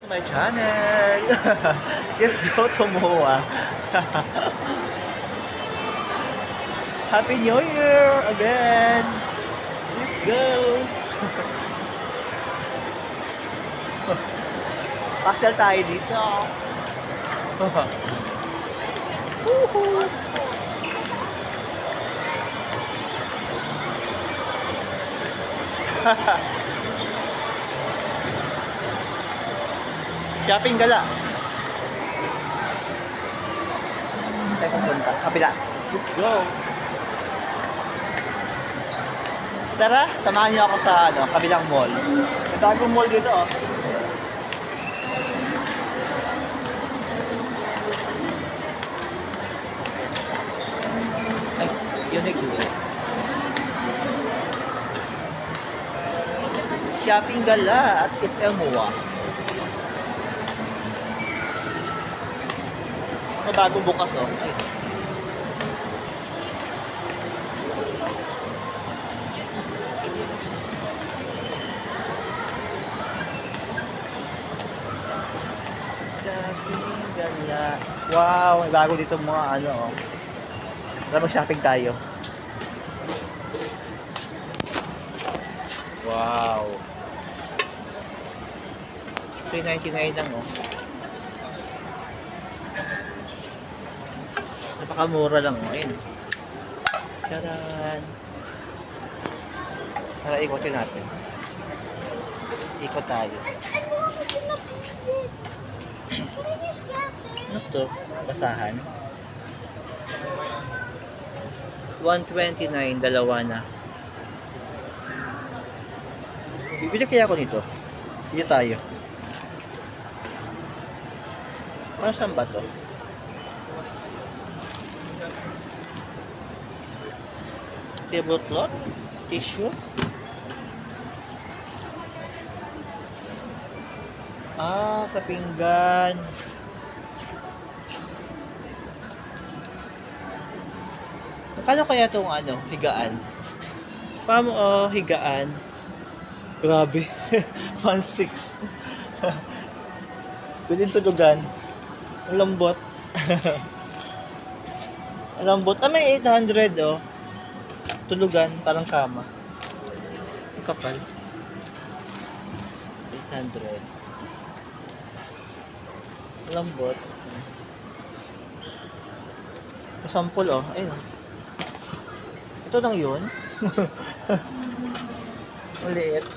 My channel. Let's go to Moa. Happy New Year again. Let's go. Pasyal tayo dito. Woohoo. Shopping gala. Tayo pupunta. Kapila. Let's go. Tara, samahan niyo ako sa kabilang mall. May bagong mall dito, oh. Ay, unique. Shopping gala at SM Moa. May bagong bukas, oh. Ay. Shopping gala. Wow, may bago dito mga oh. Tara mag-shopping tayo. Wow. 399 lang, oh. Napakamura lang, oh. Ayun. Charan. Tara, ikotin natin. Ikot tayo. Ano to? Basahan. 129, dalawa na. Bibili kaya ako nito. Bili tayo. Ano saan ba to? Tablecloth? Tissue? Ah, sa pinggan. Kano kaya itong higaan? Paano higaan? Grabe. 1.6. Pwedeng tulugan. Ang lambot. Ang lambot. Ah, may 800, oh. Tulugan, parang kama. Ang kapal. 800. Ang lambot. Masampol, oh. Ayun. Ito lang yun. Maliit.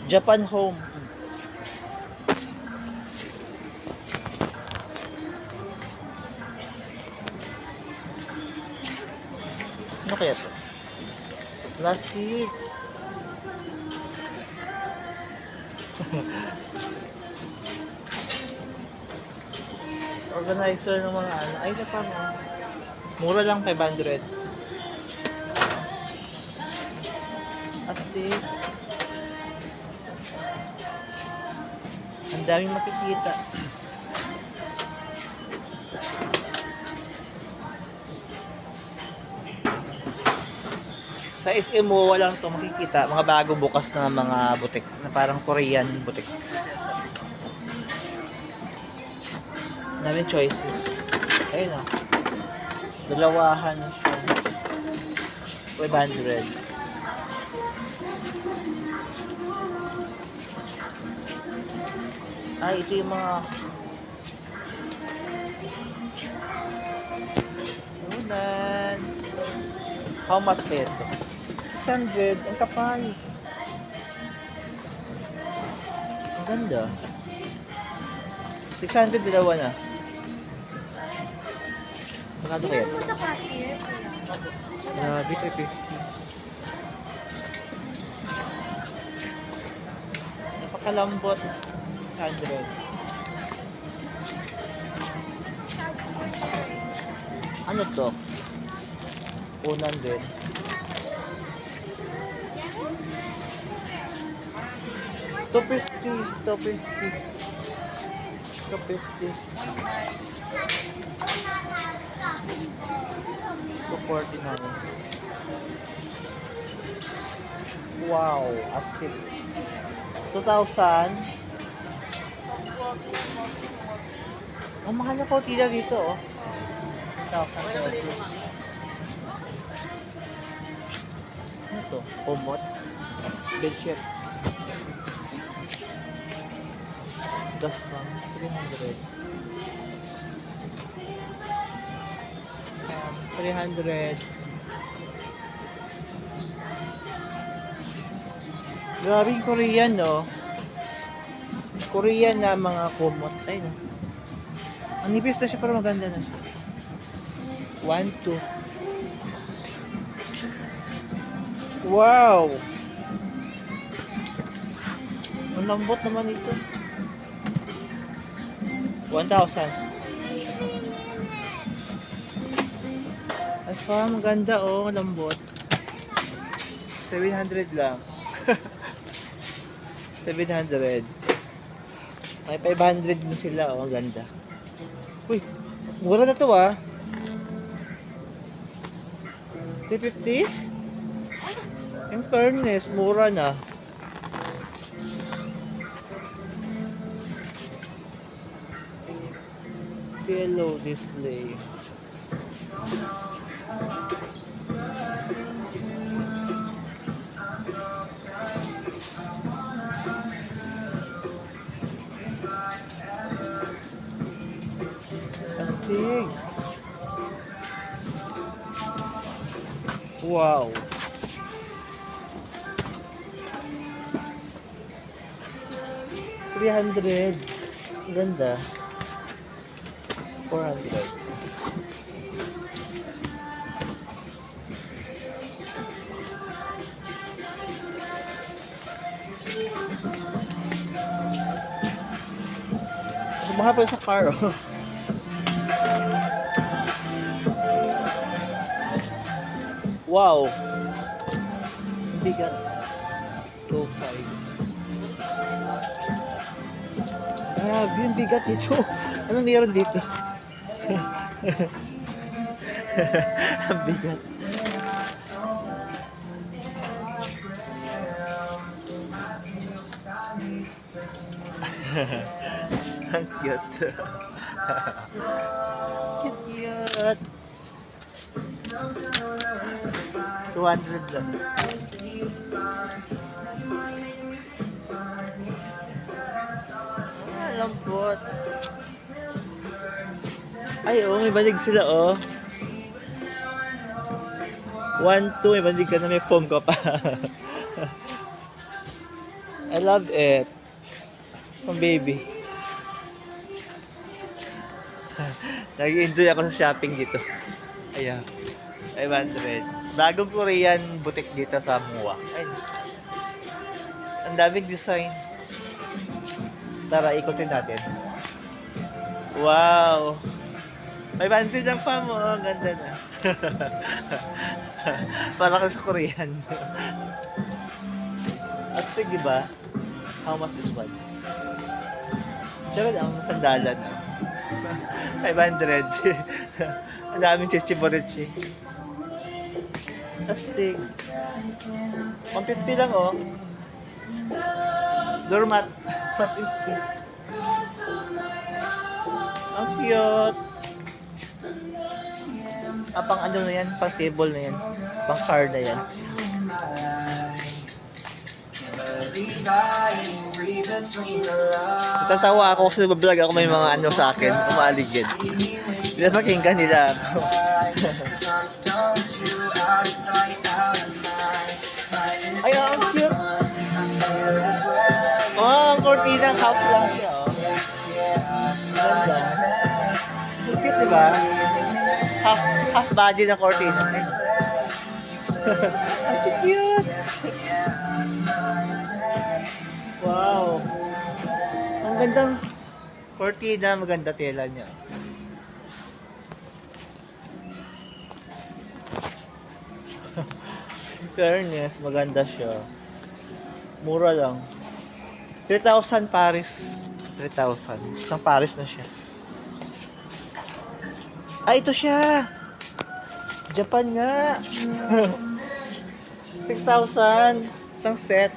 Japan Home. Ano kaya to? Plastic. Organizer ng mga Ay, ito pa mo. Mura lang, 500. Plastic. Ang daming makikita. Sa SM mo walang to makikita, mga bagong bukas na mga butik na parang Korean butik. Daming choices. Ayun, oh. Dalawahan siya. 500. Ay, ito yung mga unan. How much kaya ito? 600. Ang kapal. Ang ganda. 600 dalawa na. Magkano kaya ito? Grabe, 350. Napakalambot. 600. Ano to? Unan din. $250. $250. Ito 50. Ito 49. Wow, astig. 2,000. Ang mahal na kortina dito, oh. 2,000 pesos. Ano to? Kumot? Bedsheet. Dustpan. 300. 300. Grabe yung Korean, no? Korean na mga kumot. Ay, no? Ang nipis na siya pero maganda na siya. 1, 2. Wow! Ang lambot naman ito. 1,000. Ay, maganda, oh. Lambot. 700 lang. 700. May 500 din sila, oh. Ang ganda. Uy, mura na to, ah. 350? In fairness, mura na. Yellow display. Astig. Wow. $300. Ganda. 400. Mahal pa sa car, oh. Wow. Bigat. 2.5. Grabe yung bigat nito. Ano meron dito? Ang bigat. Ang cute. Cute. 200 lang. Ah, lambot. Ay, oh, may banig sila, oh. 1, 2, may banig ka na, may foam ka pa. I love it. Pang baby. Nag-enjoy ako sa shopping dito. Ayan. 500. Bagong Korean boutique dito sa Mua. Ay. Ang daming design. Tara, ikutin natin. Wow. 500 lang pa mo. Ang ganda na. Para ka sa Korean. Astig, diba? How much this one? Siyempre, ang sandalan. 500. Ang daming chichi-borichi. Astig. 150 lang, oh. Doormat. 150. Ang cute. Pang ano na yan? Pang table na yan. Pang car na yan. Natatawa ako kasi nag-vlog ako, may mga ano sa akin, umaligid. Nila pakinggan nila ako. Ay, ang cute! Oh, ang cortina, half lang siya, oh. Ganda. Ang cute, diba? Half body na cortina. Ang cute! Wow! Ang gandang cortina, maganda tela niya. In fairness, maganda siya. Mura lang. 3,000 Paris. 3,000. Isang pares na siya. Ah, ito siya. Japan nga. 6,000. Isang set.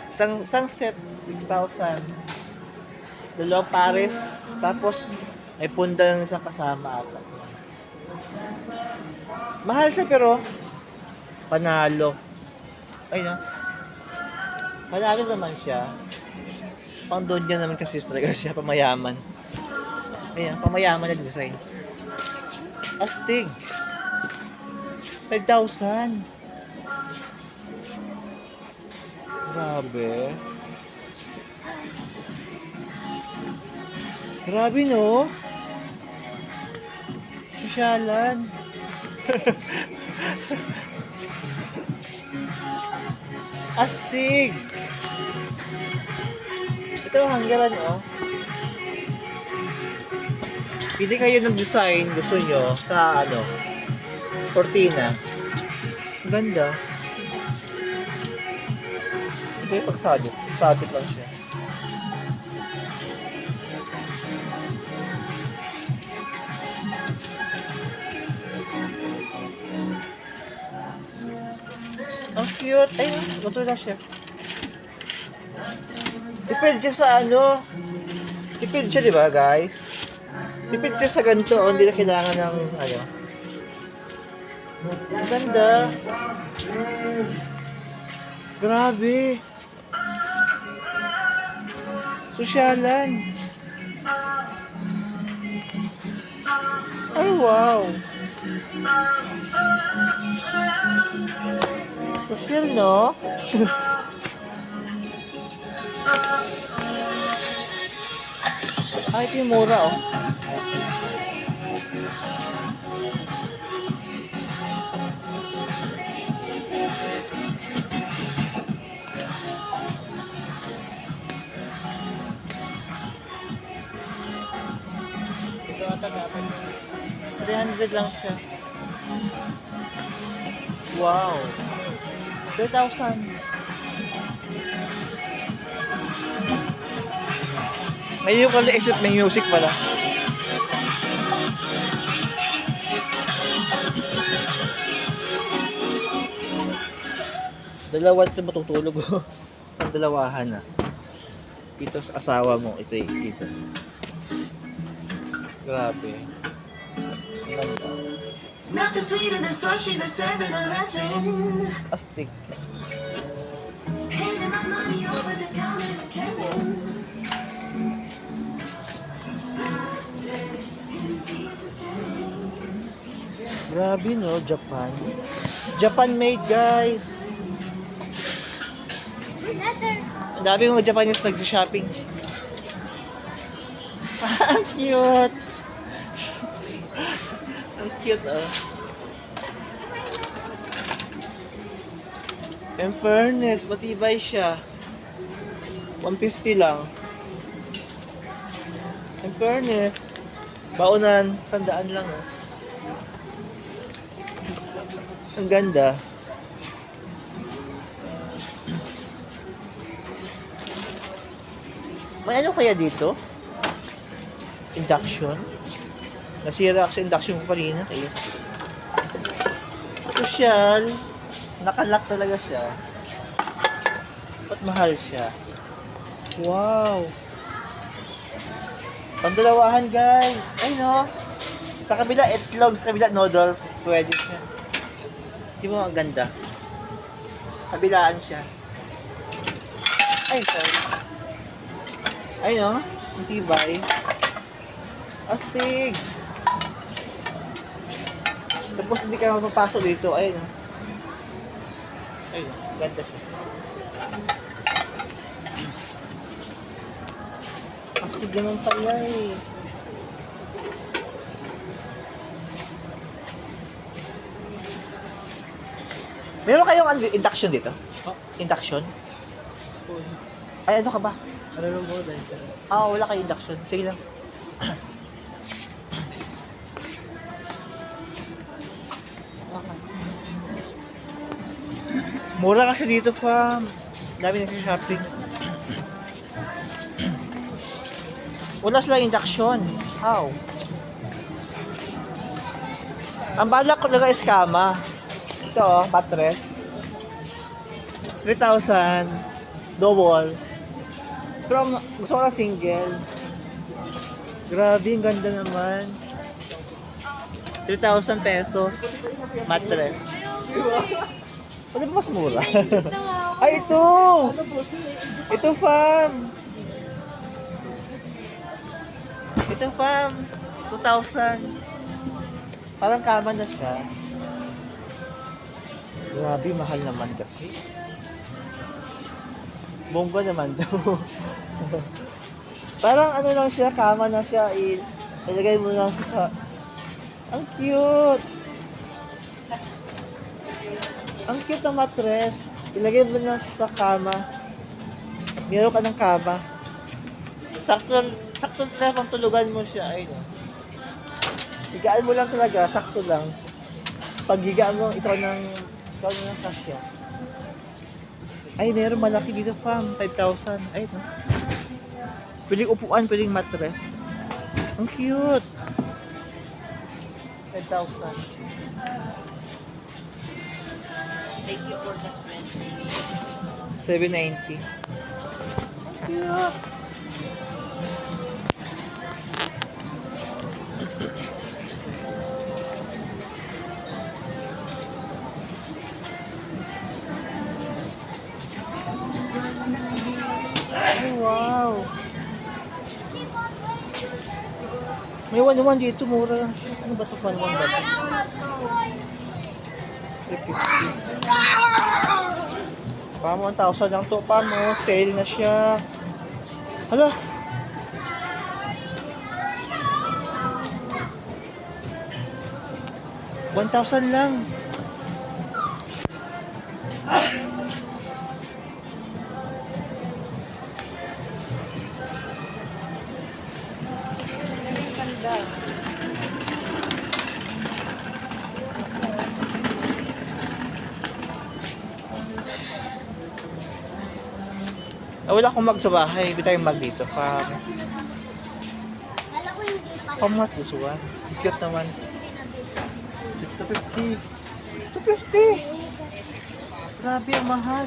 Isang set. 6,000. Dalawang pares. Tapos, may punda ng isang kasama ata. Mahal siya pero, panalo. Ay, no? Panalo naman siya. Pang doon niya naman kasi talaga siya. Pamayaman. Ayan, pamayaman na design. Astig. 5,000. Grabe. Grabe, no? Sosyalan. Astig. Ito, hanggaran, oh. Pili kayo ng design gusto nyo sa cortina. Ang ganda. Ito yung pagsabit. Sabit lang siya. Ang cute. Ay, ito na siya. Depende siya sa Depende siya, di ba, guys? Tipid siya sa ganito, hindi na kailangan ng Ang ganda. Grabe. Sosyalan. Ay, wow. Sosyal, no? Ay, ito yung mura, oh. Ito ata dapat 300 lang siya. Wow. 3,000. Ngayon ko naisip may music pala. Dalawa sa matutulog. Ang dalawahan na. Ito sa asawa mo. Ito yung isa. Grabe. Ganda. Nothing sweeter than slushies at 7-Eleven. Astig. Handing my money over the counter to Kevin. Grabe, no? Japan. Japan made, guys. Ang dami mga Japanese nag-shopping. Ang cute. Ang cute, oh. In fairness, matibay siya. 150 lang. In fairness, baunan, 100 lang, oh. Ang ganda. May ano kaya dito? Induction? Nasira sa induction ko kanina. Kaya social. Nakalock talaga siya. Ba't mahal siya? Wow. Pandalawahan, guys. Ay, no? Sa kabila, itlog. Sa kabila, noodles. Pwede siya. Di ba ang ganda? Kabilaan siya. Ay, sorry. Ay, no? Ang tibay. Astig. Tapos hindi ka mapapasok dito. Ayun, no? Ayun, ganda siya. Astig naman pala, eh. Meron kayong induction dito? Induction? Ay, ano ka ba? Ano lang po dahil Wala kayo induction. Sige lang. Okay. Mura kasi dito, fam. Dami nagsa-shopping. Ulas lang induction. How? Ang balak ko talaga is kama. Ito oh, mattress. 3,000. Double. Pero gusto ko na single. Grabe, ang ganda naman. 3,000 pesos. Mattress. Ano ba mas mura? Ay, ito! Ito, fam! Ito, fam! 2,000. Parang kama na siya. Grabe, mahal naman kasi. Bongga naman daw. Parang ano lang siya, kama na siya. Ilagay mo lang siya sa... Ang cute! Ang cute ng mattress. Ilagay mo lang siya sa kama. Meron ka ng kama. Sakto na pang tulugan mo siya. Ay, no. Higaan mo lang talaga, sakto lang. Pag higaan mo, ikaw ng kasya. Ay, meron malaki dito, fam. 5,000. Ay, no. Pwedeng upuan, pwedeng mattress. Ang cute. 5,000. Thank you for that 790. Cute. Ay, wow. May 1-1 dito, mura lang siya. Ano ba ito? 1-1 ba? 350. Pamo, 1,000 lang to. Pamo, sale na siya. Hala. $1,000 lang. ganda. Wala akong mag sa bahay. Hindi tayong mag dito. How much this one? Cute naman. 250. 250! Grabe, ang mahal.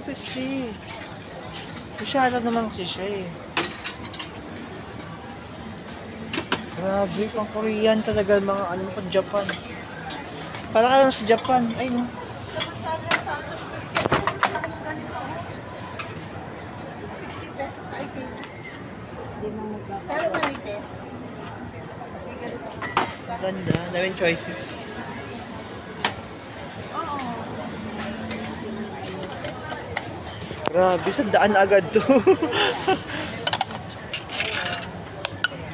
250. Masyala naman kasi siya eh. Grabe, pang Korean talaga mga ano pang Japan. Para ka lang sa Japan. Ay no. Pero manipis. Ganda. Daming choices. Oo. Grabe, 100 agad to.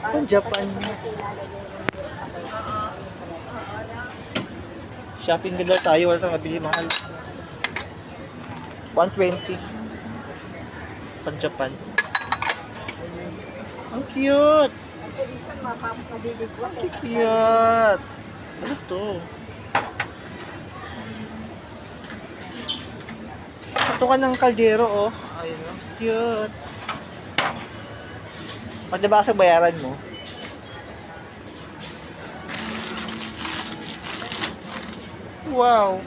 Pang Japan. Shopping din daw tayo. Wala tayong mabili mahal. 120. Sa Japan. Ang cute! Kasi minsan mapapabiligwan. Ang cute! Ano to? Ito ka ng kaldero, oh. Ayun, oh. Cute! Pagdabasag bayaran mo. Wow!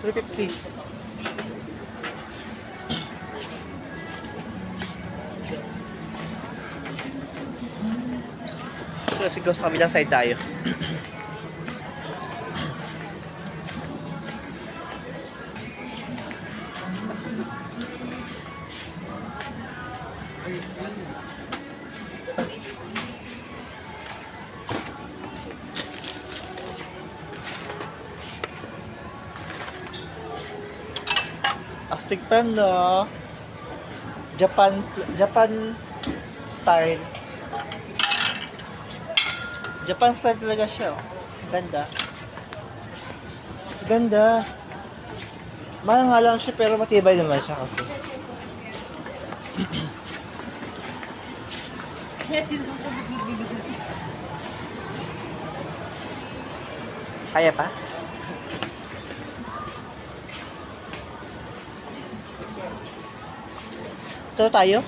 350. So, siguro sa kabilang side tayo. Astig pan, no? Japan style. Japan style talaga siya, oh. Ganda. Ganda. Mahal nga lang siya pero matibay naman siya kasi. Kaya pa? Kwarto tayo.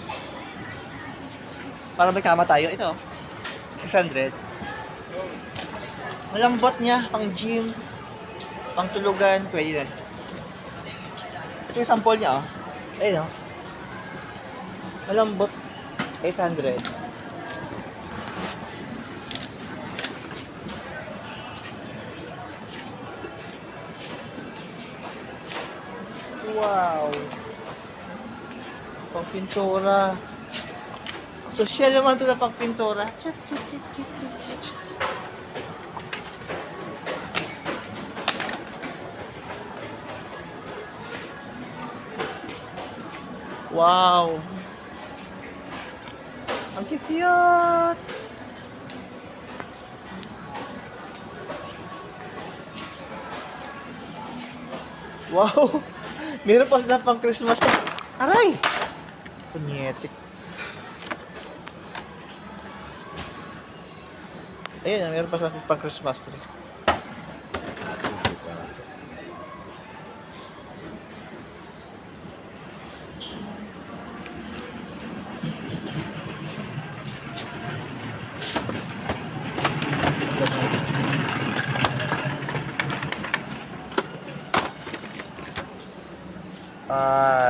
Para may kama tayo. Ito. 600. Malambot niya. Pang gym. Pang tulugan. Pwede na. Ito yung sample niya, oh. Ayun, oh. Malambot. 800. Wow. Pang pintura. Social naman ito na pang pintura. Chip, chip, chip, chip, chip, chip. Wow. Ang cute. Wow. Meron pa sila pang Christmas. Aray! Punyetik. Ayun, meron pa sila pang Christmas tree.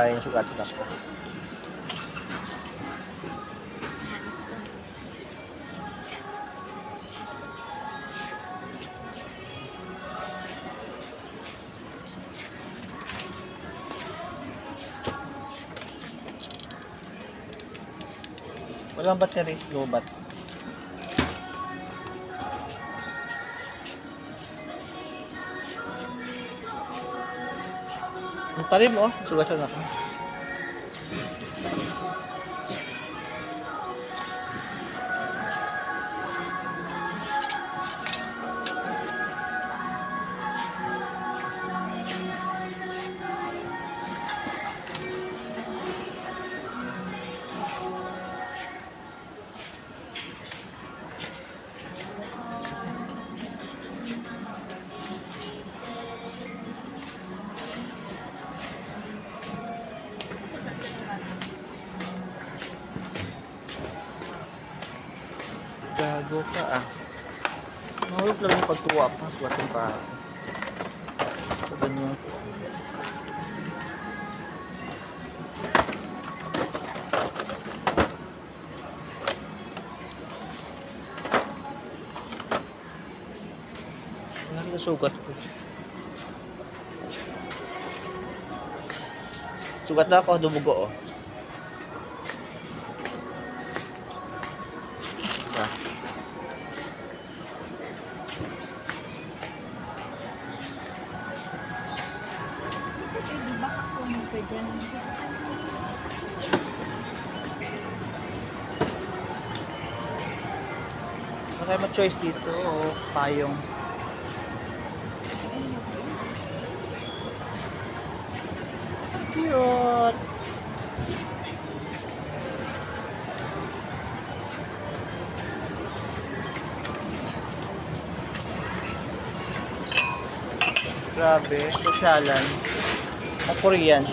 Yung sugat na po. Walang battery, low bat. Ang tarim, oh. Sugatan ako. Gago ka, ah. Mahulog lang yung pagtuwa pa. Suwatan pa. Ito ba yung... Ano sugat ko? Sugat na ako, dumugo, oh. Ah. Eh, di ba kunin ko dyan? Ano kayo ma-choice dito, oh. Payong. Cute! Grabe, sosyalan. Ang Korean.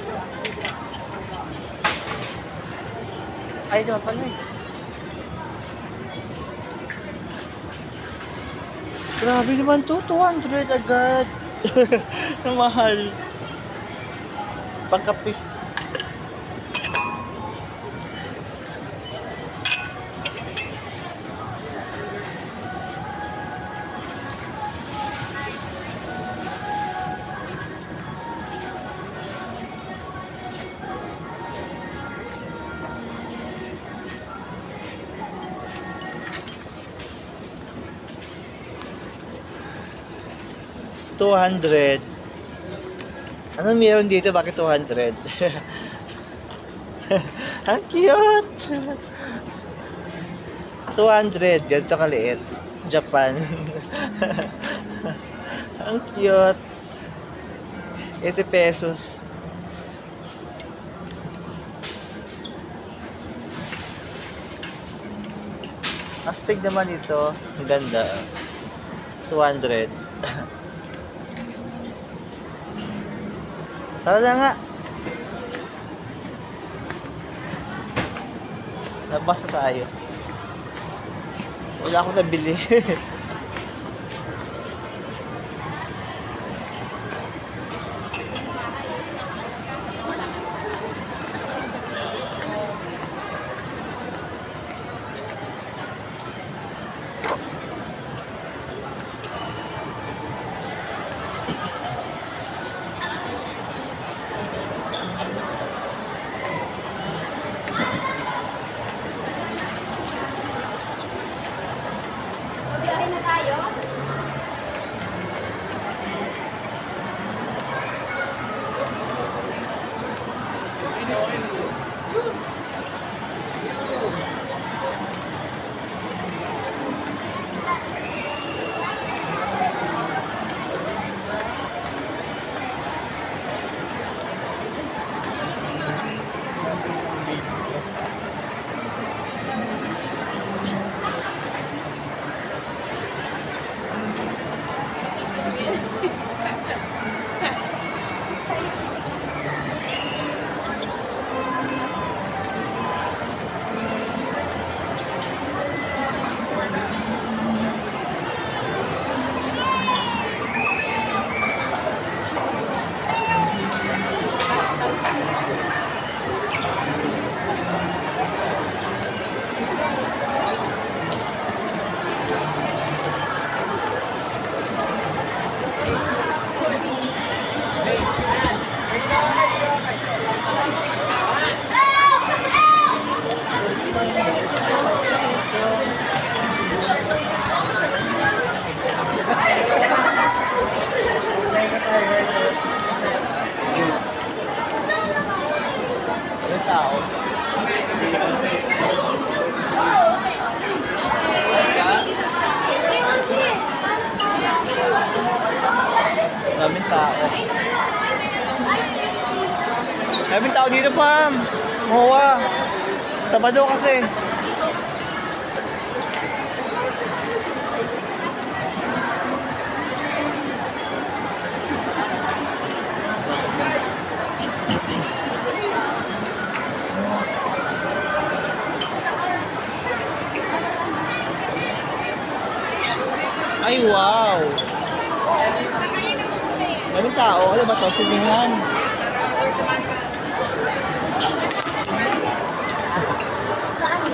Ay, diba pala eh. Grabe naman to, 200 agad. Ang mahal. Pagkapi. $200. Ano meron dito? Bakit 200? Ang cute! 200. Ganito kaliit. Japan. Ang cute. 80 pesos. Astig naman ito. Ang ganda. 200. Tara na nga. Labas na tayo. Wala akong nabili. Biyahe na tayo? Yung tao. Daming tao. Daming tao dito, Pam. Mawa. Sabado kasi. Ay, wow! Daming tao. Ano ba ito? Silingan.